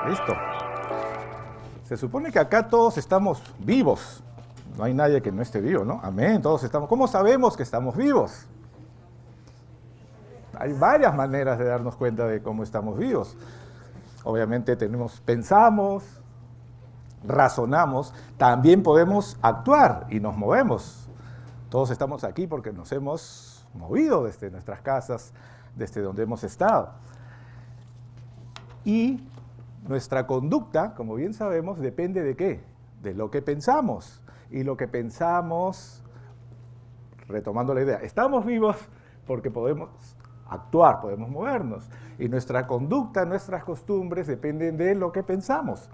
Listo. Se supone que acá todos estamos vivos. No hay nadie que no esté vivo, ¿no? Amén, todos estamos. ¿Cómo sabemos que estamos vivos? Hay varias maneras de darnos cuenta de cómo estamos vivos. Obviamente pensamos, razonamos, también podemos actuar y nos movemos. Todos estamos aquí porque nos hemos movido desde nuestras casas, desde donde hemos estado. Y nuestra conducta, como bien sabemos, depende de qué? De lo que pensamos. Y lo que pensamos, retomando la idea, estamos vivos porque podemos actuar, podemos movernos. Y nuestra conducta, nuestras costumbres dependen de lo que pensamos.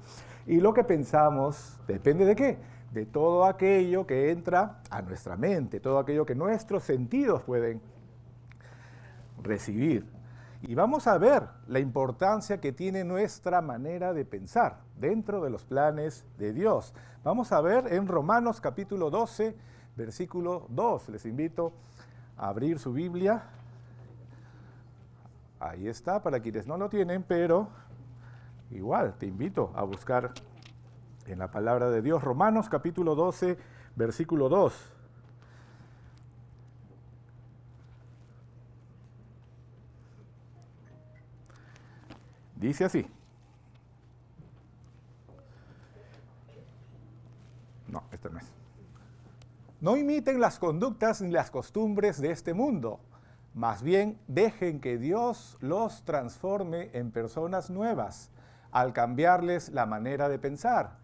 Y lo que pensamos depende de qué? De todo aquello que entra a nuestra mente, todo aquello que nuestros sentidos pueden recibir. Y vamos a ver la importancia que tiene nuestra manera de pensar dentro de los planes de Dios. Vamos a ver en Romanos capítulo 12, versículo 2. Les invito a abrir su Biblia. Ahí está, para quienes no lo tienen, pero igual te invito a buscar en la palabra de Dios. Romanos capítulo 12, versículo 2. Dice así. No, este no es. No imiten las conductas ni las costumbres de este mundo, más bien dejen que Dios los transforme en personas nuevas al cambiarles la manera de pensar.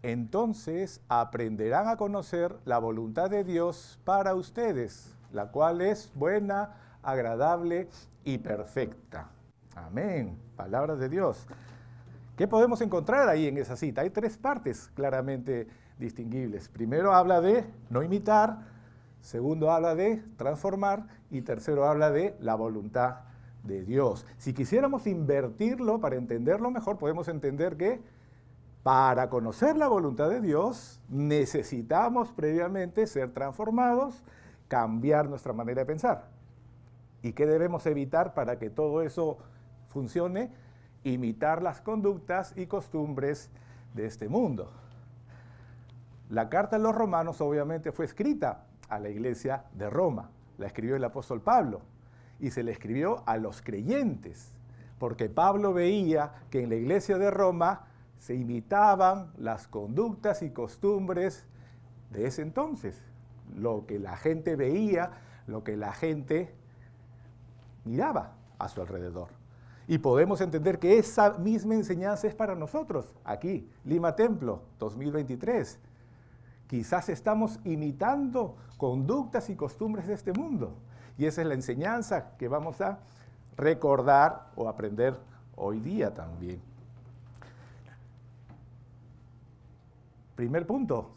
Entonces aprenderán a conocer la voluntad de Dios para ustedes, la cual es buena, agradable y perfecta. Amén. Palabras de Dios. ¿Qué podemos encontrar ahí en esa cita? Hay tres partes claramente distinguibles. Primero habla de no imitar, segundo habla de transformar y tercero habla de la voluntad de Dios. Si quisiéramos invertirlo para entenderlo mejor, podemos entender que para conocer la voluntad de Dios necesitamos previamente ser transformados, cambiar nuestra manera de pensar. ¿Y qué debemos evitar para que todo eso funcione? Imitar las conductas y costumbres de este mundo. La carta a los romanos obviamente fue escrita a la iglesia de Roma. La escribió el apóstol Pablo y se le escribió a los creyentes, porque Pablo veía que en la iglesia de Roma se imitaban las conductas y costumbres de ese entonces. Lo que la gente veía, lo que la gente miraba a su alrededor. Y podemos entender que esa misma enseñanza es para nosotros, aquí, Lima Templo, 2023. Quizás estamos imitando conductas y costumbres de este mundo. Y esa es la enseñanza que vamos a recordar o aprender hoy día también. Primer punto,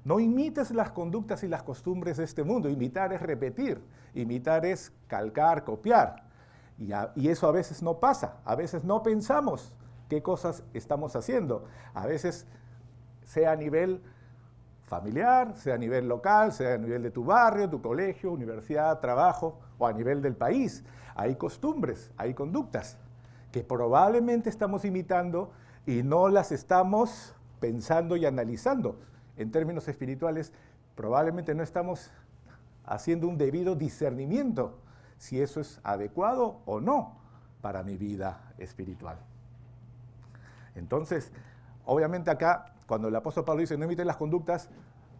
no imites las conductas y las costumbres de este mundo. Imitar es repetir, imitar es calcar, copiar. Y eso a veces no pasa, a veces no pensamos qué cosas estamos haciendo. A veces, sea a nivel familiar, sea a nivel local, sea a nivel de tu barrio, tu colegio, universidad, trabajo, o a nivel del país. Hay costumbres, hay conductas que probablemente estamos imitando y no las estamos pensando y analizando. En términos espirituales, probablemente no estamos haciendo un debido discernimiento si eso es adecuado o no para mi vida espiritual. Entonces, obviamente acá, cuando el apóstol Pablo dice no imiten las conductas,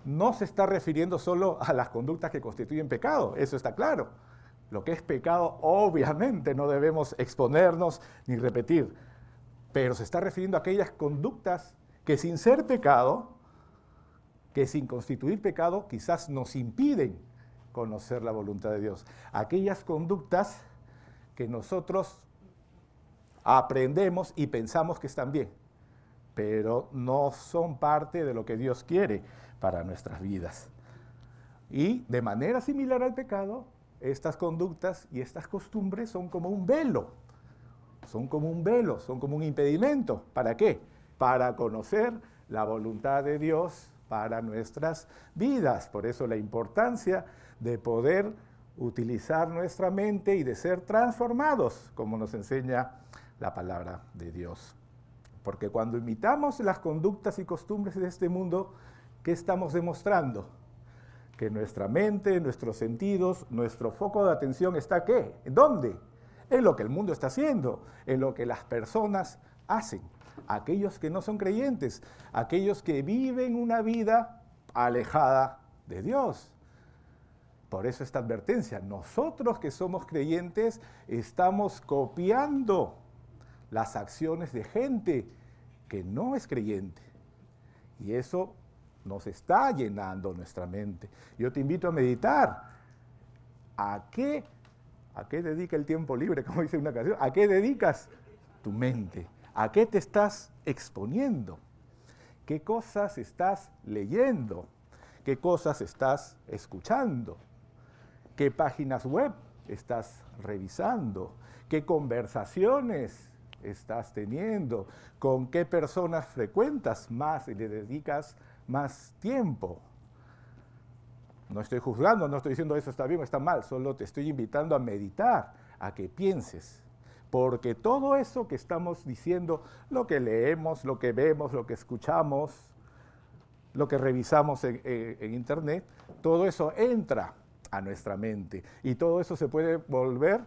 no se está refiriendo solo a las conductas que constituyen pecado, eso está claro. Lo que es pecado, obviamente, no debemos exponernos ni repetir, pero se está refiriendo a aquellas conductas que sin ser pecado, que sin constituir pecado, quizás nos impiden conocer la voluntad de Dios. Aquellas conductas que nosotros aprendemos y pensamos que están bien, pero no son parte de lo que Dios quiere para nuestras vidas. Y de manera similar al pecado, estas conductas y estas costumbres son como un velo, son como un impedimento. ¿Para qué? Para conocer la voluntad de Dios para nuestras vidas. Por eso la importancia de poder utilizar nuestra mente y de ser transformados, como nos enseña la palabra de Dios. Porque cuando imitamos las conductas y costumbres de este mundo, ¿qué estamos demostrando? Que nuestra mente, nuestros sentidos, nuestro foco de atención está ¿qué? ¿En dónde? En lo que el mundo está haciendo, en lo que las personas hacen. Aquellos que no son creyentes, aquellos que viven una vida alejada de Dios. Por eso esta advertencia, nosotros que somos creyentes estamos copiando las acciones de gente que no es creyente. Y eso nos está llenando nuestra mente. Yo te invito a meditar. ¿A qué dedica el tiempo libre? Como dice una canción. ¿A qué dedicas tu mente? ¿A qué te estás exponiendo? ¿Qué cosas estás leyendo? ¿Qué cosas estás escuchando? ¿Qué páginas web estás revisando? ¿Qué conversaciones estás teniendo? ¿Con qué personas frecuentas más y le dedicas más tiempo? No estoy juzgando, no estoy diciendo eso está bien o está mal, solo te estoy invitando a meditar, a que pienses. Porque todo eso que estamos diciendo, lo que leemos, lo que vemos, lo que escuchamos, lo que revisamos en internet, todo eso entra a nuestra mente. Y todo eso se puede volver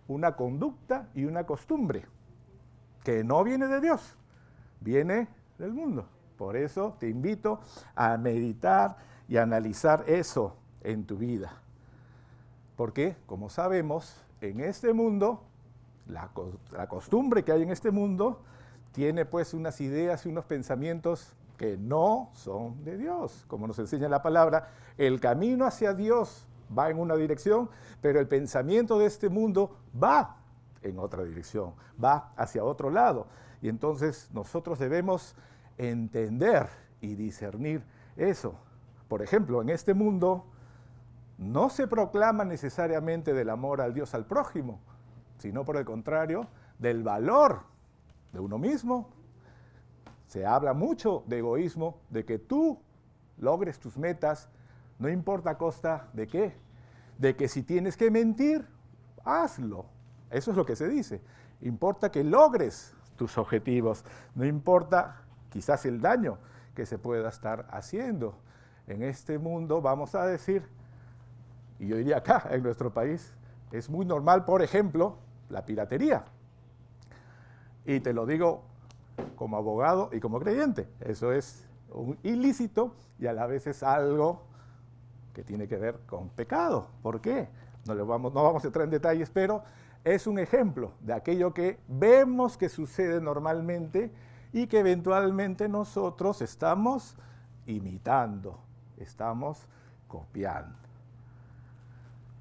una conducta y una costumbre que no viene de Dios, viene del mundo. Por eso te invito a meditar y a analizar eso en tu vida. Porque, como sabemos, en este mundo, la costumbre que hay en este mundo tiene pues unas ideas y unos pensamientos que no son de Dios. Como nos enseña la palabra, el camino hacia Dios va en una dirección, pero el pensamiento de este mundo va en otra dirección, va hacia otro lado. Y entonces nosotros debemos entender y discernir eso. Por ejemplo, en este mundo no se proclama necesariamente del amor al Dios al prójimo, sino por el contrario, del valor de uno mismo. Se habla mucho de egoísmo, de que tú logres tus metas, no importa a costa de qué, de que si tienes que mentir, hazlo. Eso es lo que se dice. Importa que logres tus objetivos, no importa quizás el daño que se pueda estar haciendo. En este mundo, vamos a decir, y yo diría acá, en nuestro país, es muy normal, por ejemplo, la piratería. Y te lo digo como abogado y como creyente. Eso es un ilícito y a la vez es algo que tiene que ver con pecado. ¿Por qué? No vamos a entrar en detalles, pero es un ejemplo de aquello que vemos que sucede normalmente y que eventualmente nosotros estamos imitando, estamos copiando.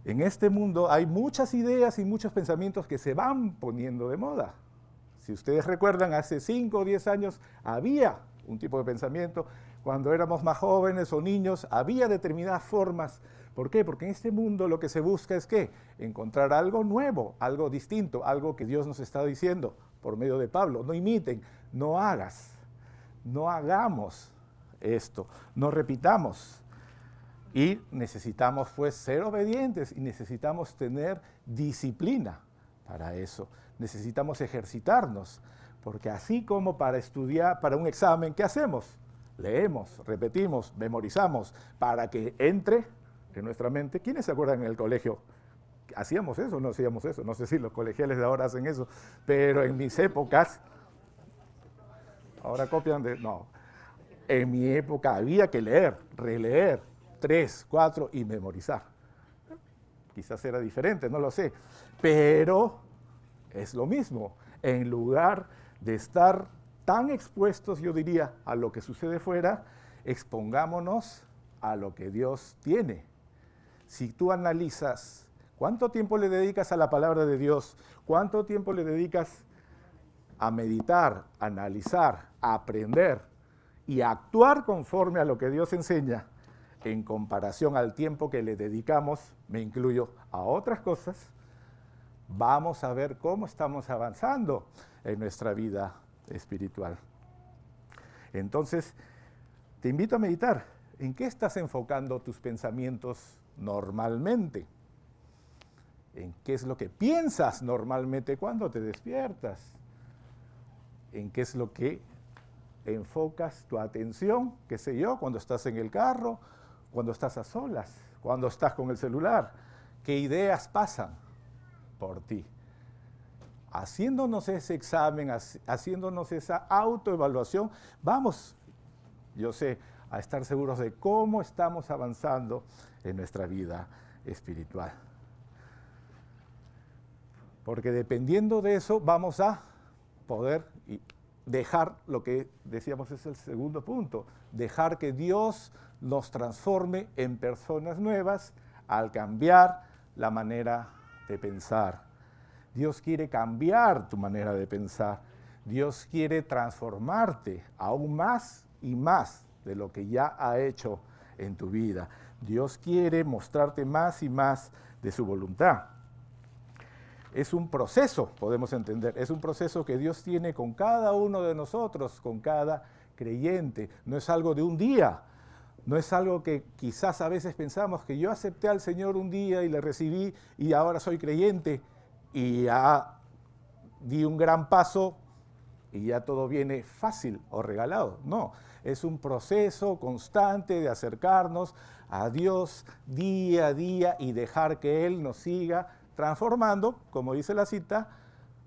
En este mundo hay muchas ideas y muchos pensamientos que se van poniendo de moda. Si ustedes recuerdan, hace 5 o 10 años había un tipo de pensamiento. Cuando éramos más jóvenes o niños, había determinadas formas. ¿Por qué? Porque en este mundo lo que se busca es ¿qué? Encontrar algo nuevo, algo distinto, algo que Dios nos está diciendo por medio de Pablo. No imiten, no hagas, no hagamos esto, no repitamos. Y necesitamos pues ser obedientes y necesitamos tener disciplina para eso. Necesitamos ejercitarnos, porque así como para estudiar, para un examen, ¿qué hacemos? Leemos, repetimos, memorizamos, para que entre en nuestra mente. ¿Quiénes se acuerdan en el colegio? ¿Hacíamos eso o no hacíamos eso? No sé si los colegiales de ahora hacen eso, pero en mis épocas, ahora copian de... No, en mi época había que leer, releer, 3, 4 y memorizar. Quizás era diferente, no lo sé, pero es lo mismo. En lugar de estar tan expuestos, yo diría, a lo que sucede fuera, expongámonos a lo que Dios tiene. Si tú analizas cuánto tiempo le dedicas a la palabra de Dios, cuánto tiempo le dedicas a meditar, a analizar, a aprender y a actuar conforme a lo que Dios enseña, en comparación al tiempo que le dedicamos, me incluyo, a otras cosas, vamos a ver cómo estamos avanzando en nuestra vida espiritual. Entonces, te invito a meditar. ¿En qué estás enfocando tus pensamientos normalmente? ¿En qué es lo que piensas normalmente cuando te despiertas? ¿En qué es lo que enfocas tu atención, qué sé yo, cuando estás en el carro, cuando estás a solas, cuando estás con el celular? ¿Qué ideas pasan por ti? Haciéndonos ese examen, haciéndonos esa autoevaluación, vamos, yo sé, a estar seguros de cómo estamos avanzando en nuestra vida espiritual. Porque dependiendo de eso vamos a poder dejar lo que decíamos es el segundo punto, dejar que Dios nos transforme en personas nuevas al cambiar la manera de pensar. Dios quiere cambiar tu manera de pensar. Dios quiere transformarte aún más y más de lo que ya ha hecho en tu vida. Dios quiere mostrarte más y más de su voluntad. Es un proceso, podemos entender, es un proceso que Dios tiene con cada uno de nosotros, con cada creyente. No es algo de un día, no es algo que quizás a veces pensamos que yo acepté al Señor un día y le recibí y ahora soy creyente y ya di un gran paso y ya todo viene fácil o regalado. No, es un proceso constante de acercarnos a Dios día a día y dejar que Él nos siga transformando, como dice la cita,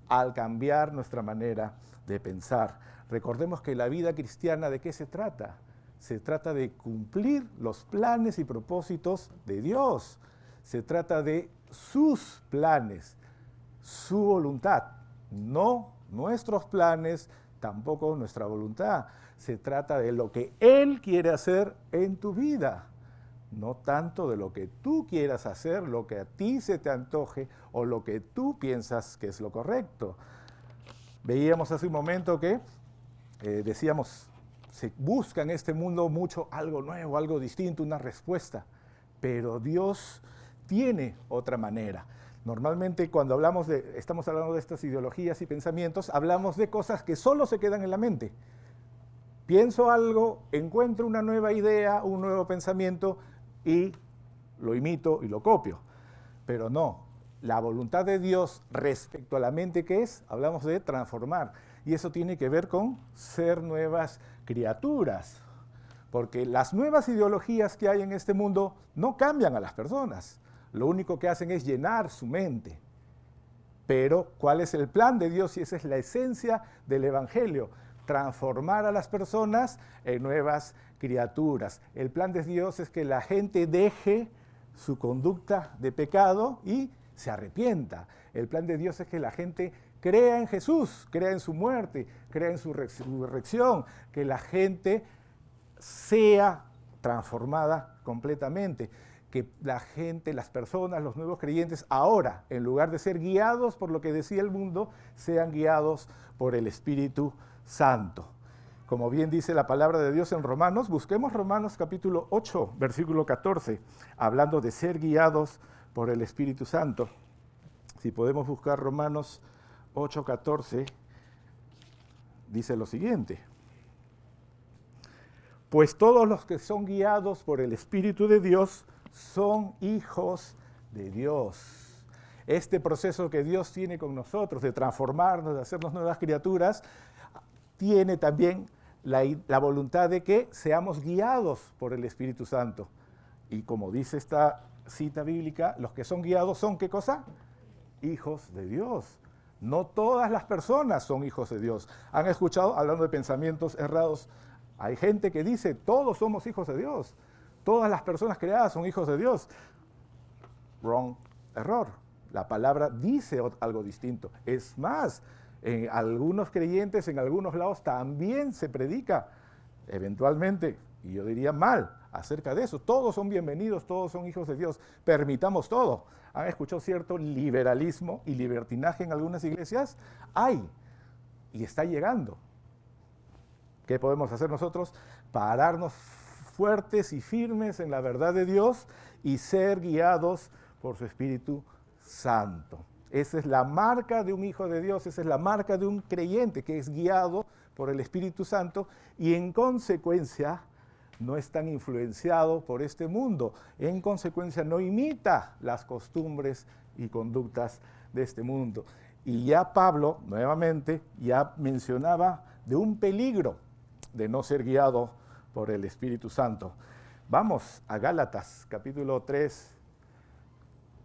al cambiar nuestra manera de pensar. Recordemos que la vida cristiana, ¿de qué se trata? Se trata de cumplir los planes y propósitos de Dios. Se trata de sus planes, su voluntad, no nuestros planes, tampoco nuestra voluntad. Se trata de lo que Él quiere hacer en tu vida, no tanto de lo que tú quieras hacer, lo que a ti se te antoje o lo que tú piensas que es lo correcto. Veíamos hace un momento que decíamos, se busca en este mundo mucho algo nuevo, algo distinto, una respuesta, pero Dios tiene otra manera. Normalmente cuando estamos hablando de estas ideologías y pensamientos, hablamos de cosas que solo se quedan en la mente. Pienso algo, encuentro una nueva idea, un nuevo pensamiento y lo imito y lo copio. Pero no, la voluntad de Dios respecto a la mente, ¿qué es? Hablamos de transformar. Y eso tiene que ver con ser nuevas criaturas. Porque las nuevas ideologías que hay en este mundo no cambian a las personas. Lo único que hacen es llenar su mente. Pero, ¿cuál es el plan de Dios? Y esa es la esencia del Evangelio. Transformar a las personas en nuevas criaturas. El plan de Dios es que la gente deje su conducta de pecado y se arrepienta. El plan de Dios es que la gente crea en Jesús, crea en su muerte, crea en su resurrección, que la gente sea transformada completamente, que la gente, las personas, los nuevos creyentes, ahora, en lugar de ser guiados por lo que decía el mundo, sean guiados por el Espíritu Santo. Como bien dice la palabra de Dios en Romanos, busquemos Romanos capítulo 8, versículo 14, hablando de ser guiados por el Espíritu Santo. Si podemos buscar Romanos 8, 14, dice lo siguiente: pues todos los que son guiados por el Espíritu de Dios son hijos de Dios. Este proceso que Dios tiene con nosotros de transformarnos, de hacernos nuevas criaturas, tiene también la voluntad de que seamos guiados por el Espíritu Santo. Y como dice esta cita bíblica, los que son guiados son, ¿qué cosa? Hijos de Dios. No todas las personas son hijos de Dios. ¿Han escuchado, hablando de pensamientos errados? Hay gente que dice, todos somos hijos de Dios. Todas las personas creadas son hijos de Dios. Wrong, error. La palabra dice algo distinto. Es más, en algunos creyentes, en algunos lados, también se predica, eventualmente, y yo diría mal, acerca de eso. Todos son bienvenidos, todos son hijos de Dios. Permitamos todo. ¿Han escuchado cierto liberalismo y libertinaje en algunas iglesias? Hay, y está llegando. ¿Qué podemos hacer nosotros? Pararnos fuertes y firmes en la verdad de Dios y ser guiados por su Espíritu Santo. Esa es la marca de un hijo de Dios, esa es la marca de un creyente que es guiado por el Espíritu Santo y en consecuencia no es tan influenciado por este mundo. En consecuencia no imita las costumbres y conductas de este mundo. Y ya Pablo, nuevamente, ya mencionaba de un peligro de no ser guiado por el Espíritu Santo. Vamos a Gálatas, capítulo 3,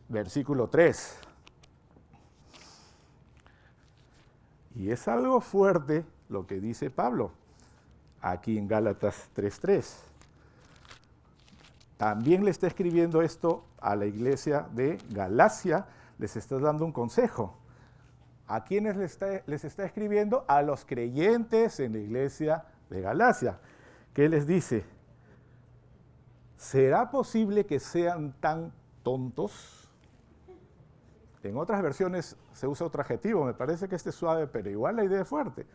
versículo 3. Y es algo fuerte lo que dice Pablo aquí en Gálatas 3:3. También le está escribiendo esto a la iglesia de Galacia, les está dando un consejo. ¿A quiénes les está escribiendo? A los creyentes en la iglesia de Galacia. ¿Qué les dice? ¿Será posible que sean tan tontos? En otras versiones se usa otro adjetivo, me parece que este es suave, pero igual la idea es fuerte.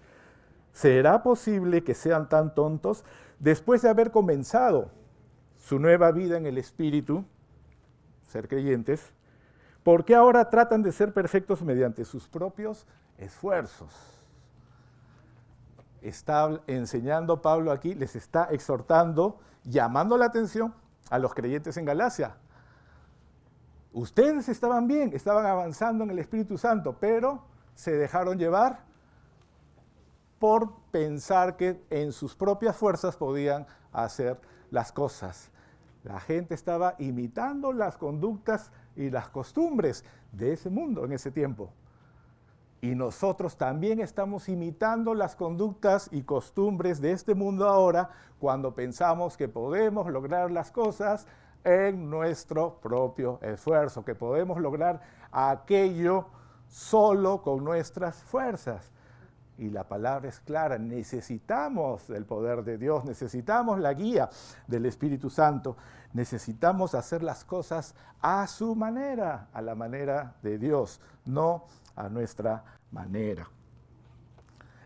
¿Será posible que sean tan tontos después de haber comenzado su nueva vida en el Espíritu, ser creyentes? ¿Por qué ahora tratan de ser perfectos mediante sus propios esfuerzos? Está enseñando Pablo aquí, les está exhortando, llamando la atención a los creyentes en Galacia. Ustedes estaban bien, estaban avanzando en el Espíritu Santo, pero se dejaron llevar por pensar que en sus propias fuerzas podían hacer las cosas. La gente estaba imitando las conductas y las costumbres de ese mundo en ese tiempo. Y nosotros también estamos imitando las conductas y costumbres de este mundo ahora cuando pensamos que podemos lograr las cosas en nuestro propio esfuerzo, que podemos lograr aquello solo con nuestras fuerzas. Y la palabra es clara, necesitamos el poder de Dios, necesitamos la guía del Espíritu Santo, necesitamos hacer las cosas a su manera, a la manera de Dios, no a nuestra manera.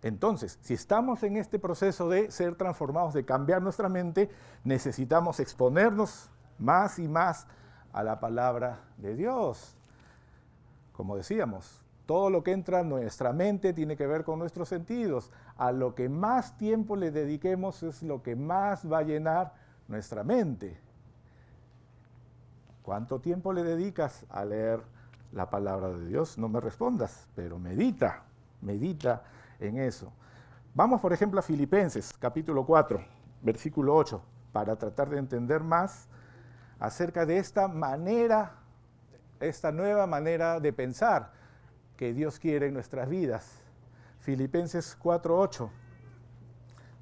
Entonces, si estamos en este proceso de ser transformados, de cambiar nuestra mente, necesitamos exponernos más y más a la palabra de Dios. Como decíamos, todo lo que entra en nuestra mente tiene que ver con nuestros sentidos. A lo que más tiempo le dediquemos es lo que más va a llenar nuestra mente. ¿Cuánto tiempo le dedicas a leer la palabra de Dios? No me respondas, pero medita en eso. Vamos, por ejemplo, a Filipenses, capítulo 4, versículo 8, para tratar de entender más acerca de esta nueva manera de pensar que Dios quiere en nuestras vidas. Filipenses 4:8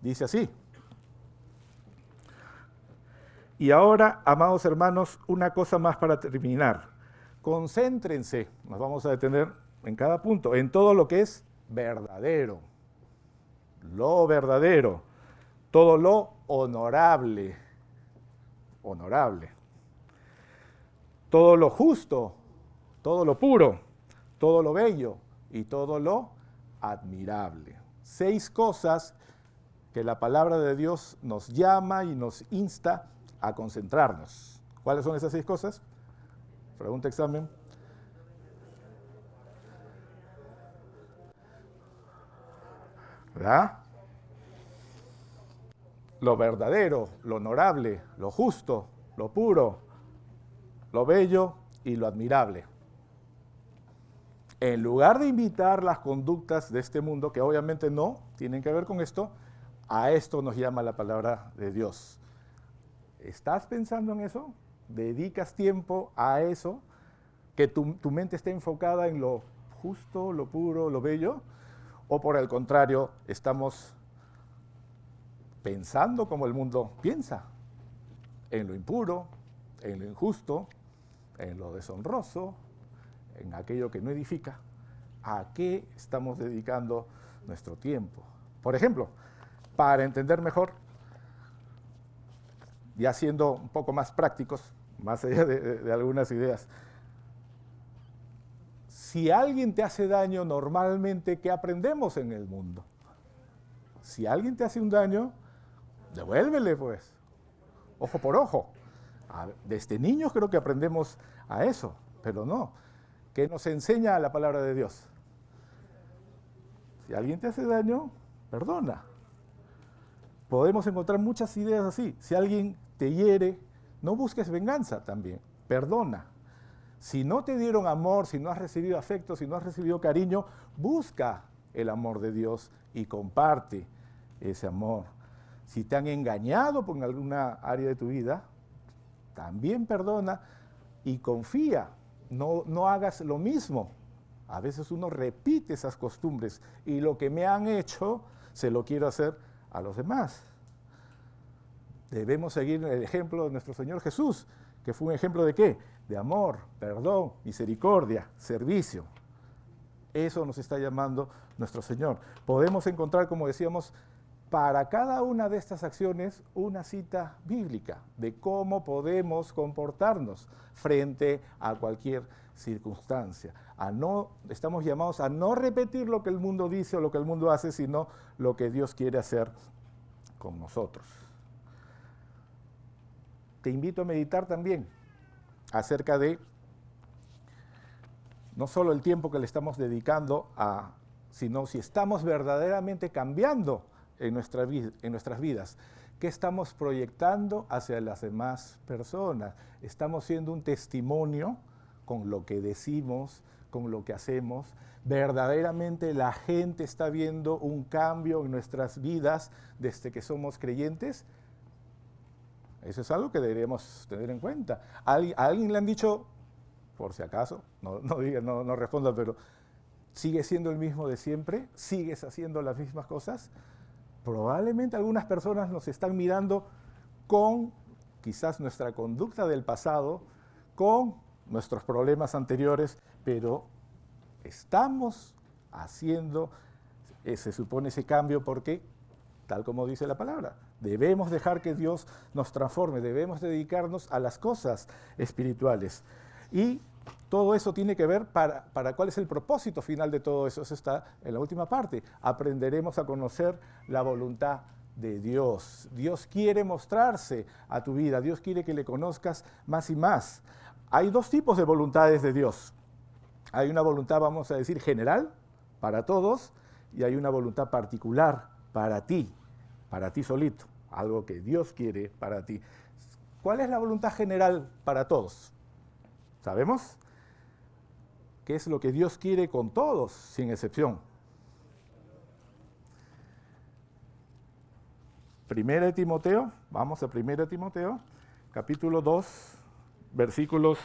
dice así: y ahora, amados hermanos, una cosa más para terminar. Concéntrense, nos vamos a detener en cada punto, en todo lo que es verdadero, lo verdadero, todo lo honorable, todo lo justo, todo lo puro, todo lo bello y todo lo admirable. 6 cosas que la palabra de Dios nos llama y nos insta a concentrarnos. ¿Cuáles son esas 6 cosas? Pregunta examen. ¿Verdad? Lo verdadero, lo honorable, lo justo, lo puro, lo bello y lo admirable. En lugar de imitar las conductas de este mundo, que obviamente no tienen que ver con esto, a esto nos llama la palabra de Dios. ¿Estás pensando en eso? ¿Dedicas tiempo a eso? ¿Que tu mente esté enfocada en lo justo, lo puro, lo bello? ¿O por el contrario, estamos pensando como el mundo piensa? En lo impuro, en lo injusto, en lo deshonroso, en aquello que no edifica. ¿A qué estamos dedicando nuestro tiempo? Por ejemplo, para entender mejor, ya siendo un poco más prácticos, más allá de algunas ideas, si alguien te hace daño, normalmente, ¿qué aprendemos en el mundo? Si alguien te hace un daño, devuélvele, pues, ojo por ojo. Desde niños creo que aprendemos a eso, pero no. ¿Qué nos enseña la palabra de Dios? Si alguien te hace daño, perdona. Podemos encontrar muchas ideas así. Si alguien te hiere, no busques venganza también, perdona. Si no te dieron amor, si no has recibido afecto, si no has recibido cariño, busca el amor de Dios y comparte ese amor. Si te han engañado por alguna área de tu vida, también perdona y confía. No hagas lo mismo. A veces uno repite esas costumbres y lo que me han hecho se lo quiero hacer a los demás. Debemos seguir el ejemplo de nuestro Señor Jesús, que fue un ejemplo de ¿qué? De amor, perdón, misericordia, servicio. Eso nos está llamando nuestro Señor. Podemos encontrar, como decíamos, para cada una de estas acciones una cita bíblica de cómo podemos comportarnos frente a cualquier circunstancia. Estamos llamados a no repetir lo que el mundo dice o lo que el mundo hace, sino lo que Dios quiere hacer con nosotros. Te invito a meditar también acerca de no solo el tiempo que le estamos dedicando sino si estamos verdaderamente cambiando en nuestras vidas. ¿Qué estamos proyectando hacia las demás personas? ¿Estamos siendo un testimonio con lo que decimos, con lo que hacemos? ¿Verdaderamente la gente está viendo un cambio en nuestras vidas desde que somos creyentes? Eso es algo que deberíamos tener en cuenta. ¿A alguien le han dicho, por si acaso, no responda, pero ¿sigues siendo el mismo de siempre? ¿Sigues haciendo las mismas cosas? Probablemente algunas personas nos están mirando con quizás nuestra conducta del pasado, con nuestros problemas anteriores, pero estamos haciendo, se supone, ese cambio porque, tal como dice la palabra, debemos dejar que Dios nos transforme, debemos dedicarnos a las cosas espirituales. Y todo eso tiene que ver para cuál es el propósito final de todo eso. Eso está en la última parte. Aprenderemos a conocer la voluntad de Dios. Dios quiere mostrarse a tu vida. Dios quiere que le conozcas más y más. Hay dos tipos de voluntades de Dios. Hay una voluntad, vamos a decir, general, para todos, y hay una voluntad particular para ti solito. Algo que Dios quiere para ti. ¿Cuál es la voluntad general para todos? ¿Sabemos? ¿Qué es lo que Dios quiere con todos, sin excepción? Primera de Timoteo, vamos a Primera de Timoteo, capítulo 2, versículos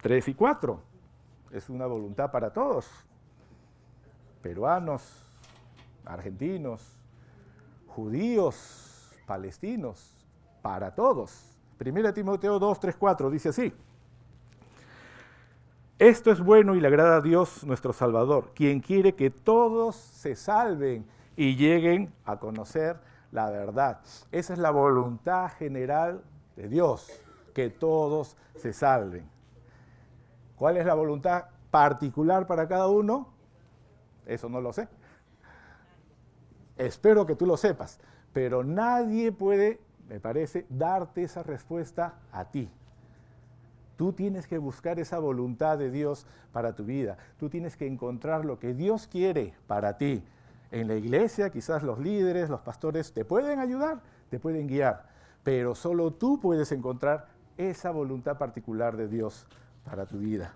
3 y 4. Es una voluntad para todos, peruanos, argentinos, judíos, palestinos, para todos. Primera de Timoteo 2, 3, 4 dice así: esto es bueno y le agrada a Dios nuestro Salvador, quien quiere que todos se salven y lleguen a conocer la verdad. Esa es la voluntad general de Dios, que todos se salven. ¿Cuál es la voluntad particular para cada uno? Eso no lo sé. Espero que tú lo sepas, pero nadie puede, me parece, darte esa respuesta a ti. Tú tienes que buscar esa voluntad de Dios para tu vida. Tú tienes que encontrar lo que Dios quiere para ti. En la iglesia, quizás los líderes, los pastores te pueden ayudar, te pueden guiar, pero solo tú puedes encontrar esa voluntad particular de Dios para tu vida.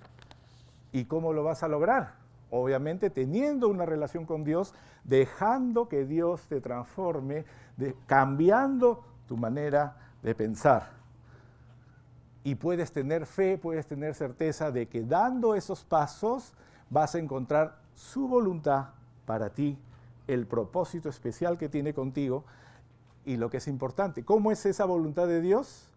¿Y cómo lo vas a lograr? Obviamente teniendo una relación con Dios, dejando que Dios te transforme, cambiando tu manera de pensar. Y puedes tener fe, puedes tener certeza de que dando esos pasos vas a encontrar su voluntad para ti, el propósito especial que tiene contigo y lo que es importante. ¿Cómo es esa voluntad de Dios?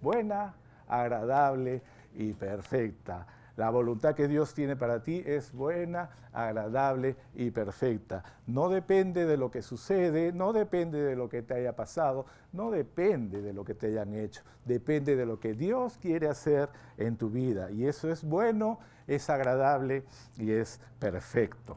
Buena, agradable y perfecta. La voluntad que Dios tiene para ti es buena, agradable y perfecta. No depende de lo que sucede, no depende de lo que te haya pasado, no depende de lo que te hayan hecho. Depende de lo que Dios quiere hacer en tu vida. Y eso es bueno, es agradable y es perfecto.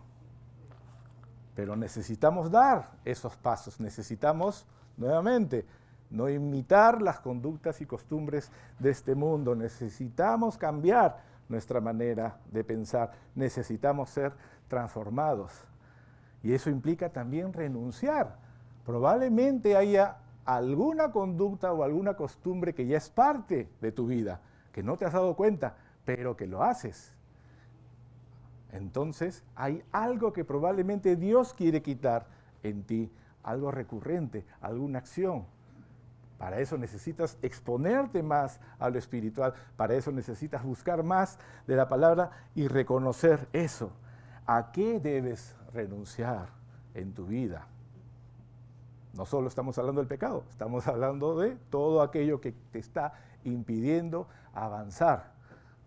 Pero necesitamos dar esos pasos. Necesitamos, nuevamente, no imitar las conductas y costumbres de este mundo. Necesitamos cambiar nuestra manera de pensar. Necesitamos ser transformados. Y eso implica también renunciar. Probablemente haya alguna conducta o alguna costumbre que ya es parte de tu vida, que no te has dado cuenta, pero que lo haces. Entonces hay algo que probablemente Dios quiere quitar en ti algo recurrente, alguna acción. Para eso necesitas exponerte más a lo espiritual, para eso necesitas buscar más de la palabra y reconocer eso. ¿A qué debes renunciar en tu vida? No solo estamos hablando del pecado, estamos hablando de todo aquello que te está impidiendo avanzar.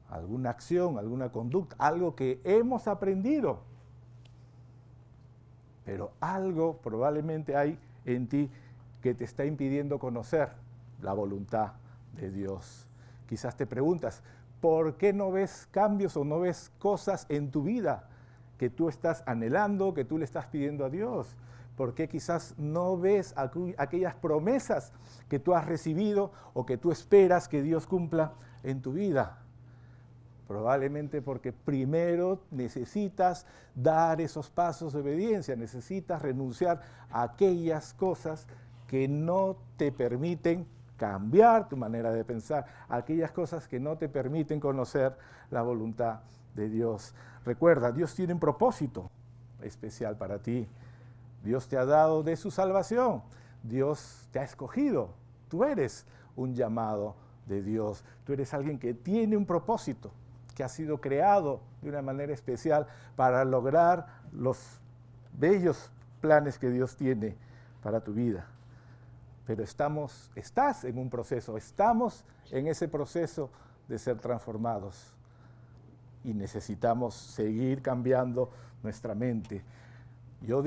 Alguna acción, alguna conducta, algo que hemos aprendido. Pero algo probablemente hay en ti que te está impidiendo conocer la voluntad de Dios. Quizás te preguntas, ¿por qué no ves cambios o no ves cosas en tu vida que tú estás anhelando, que tú le estás pidiendo a Dios? ¿Por qué quizás no ves aquellas promesas que tú has recibido o que tú esperas que Dios cumpla en tu vida? Probablemente porque primero necesitas dar esos pasos de obediencia, necesitas renunciar a aquellas cosas que no te permiten cambiar tu manera de pensar, aquellas cosas que no te permiten conocer la voluntad de Dios. Recuerda, Dios tiene un propósito especial para ti. Dios te ha dado de su salvación. Dios te ha escogido. Tú eres un llamado de Dios. Tú eres alguien que tiene un propósito, que ha sido creado de una manera especial para lograr los bellos planes que Dios tiene para tu vida. Pero estás en un proceso, estamos en ese proceso de ser transformados y necesitamos seguir cambiando nuestra mente. Yo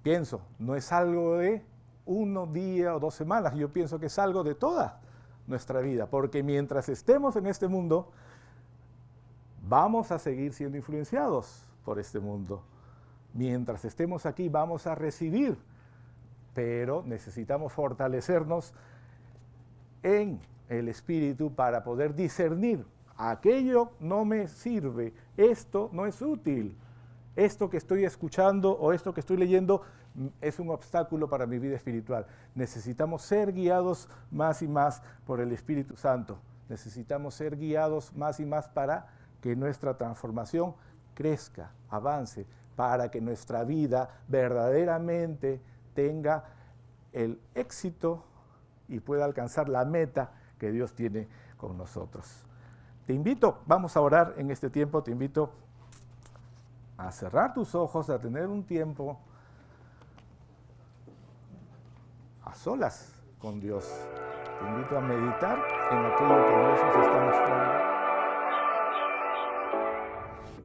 pienso, no es algo de 1 día o 2 semanas, yo pienso que es algo de toda nuestra vida, porque mientras estemos en este mundo, vamos a seguir siendo influenciados por este mundo. Mientras estemos aquí, vamos a recibir, pero necesitamos fortalecernos en el espíritu para poder discernir. Aquello no me sirve, esto no es útil, esto que estoy escuchando o esto que estoy leyendo es un obstáculo para mi vida espiritual. Necesitamos ser guiados más y más por el Espíritu Santo. Necesitamos ser guiados más y más para que nuestra transformación crezca, avance, para que nuestra vida verdaderamente tenga el éxito y pueda alcanzar la meta que Dios tiene con nosotros. Te invito, vamos a orar en este tiempo, te invito a cerrar tus ojos, a tener un tiempo a solas con Dios. Te invito a meditar en aquello que Dios nos está mostrando.